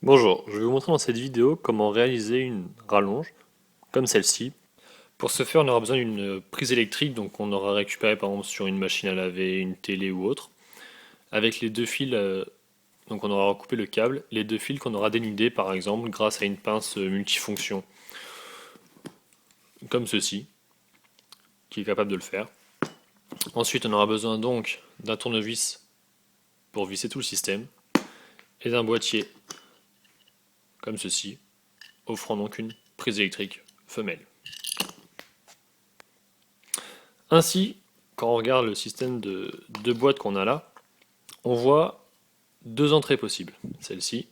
Bonjour, je vais vous montrer dans cette vidéo comment réaliser une rallonge comme celle-ci. Pour ce faire, on aura besoin d'une prise électrique, donc on aura récupéré par exemple sur une machine à laver, une télé ou autre, avec les deux fils, donc on aura recoupé le câble, les deux fils qu'on aura dénudés par exemple grâce à une pince multifonction, comme ceci, qui est capable de le faire. Ensuite, on aura besoin donc d'un tournevis pour visser tout le système, et d'un boîtier, comme ceci, offrant donc une prise électrique femelle. Ainsi, quand on regarde le système de deux boîtes qu'on a là, on voit deux entrées possibles, celle-ci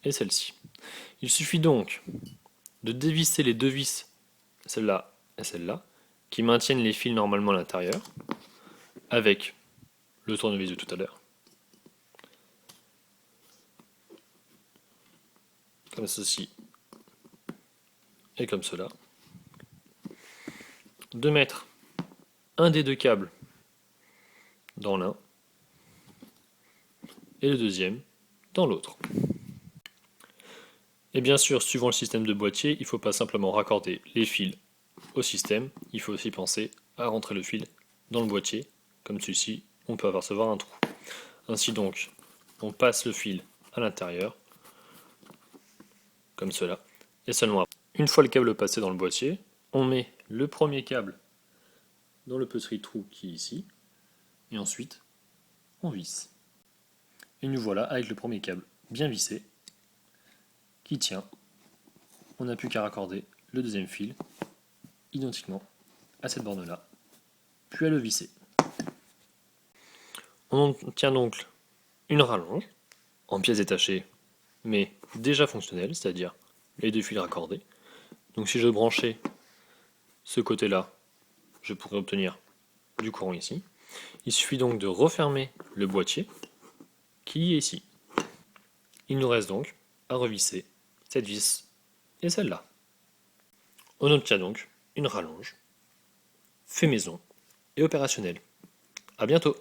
et celle-ci. Il suffit donc de dévisser les deux vis, celle-là et celle-là, qui maintiennent les fils normalement à l'intérieur, avec le tournevis de tout à l'heure, comme ceci et comme cela. De mettre un des deux câbles dans l'un et le deuxième dans l'autre. Et bien sûr, suivant le système de boîtier, il ne faut pas simplement raccorder les fils au système, il faut aussi penser à rentrer le fil dans le boîtier, comme celui-ci, on peut apercevoir un trou. Ainsi donc, on passe le fil à l'intérieur, comme cela, et seulement après. Une fois le câble passé dans le boîtier, on met le premier câble dans le petit trou qui est ici, et ensuite on visse. Et nous voilà avec le premier câble bien vissé, qui tient. On n'a plus qu'à raccorder le deuxième fil, identiquement à cette borne-là, puis à le visser. On obtient donc une rallonge, en pièces détachées, mais déjà fonctionnelle, c'est-à-dire les deux fils raccordés. Donc si je branchais ce côté-là, je pourrais obtenir du courant ici. Il suffit donc de refermer le boîtier qui est ici. Il nous reste donc à revisser cette vis et celle-là. On obtient donc une rallonge fait maison et opérationnelle. A bientôt!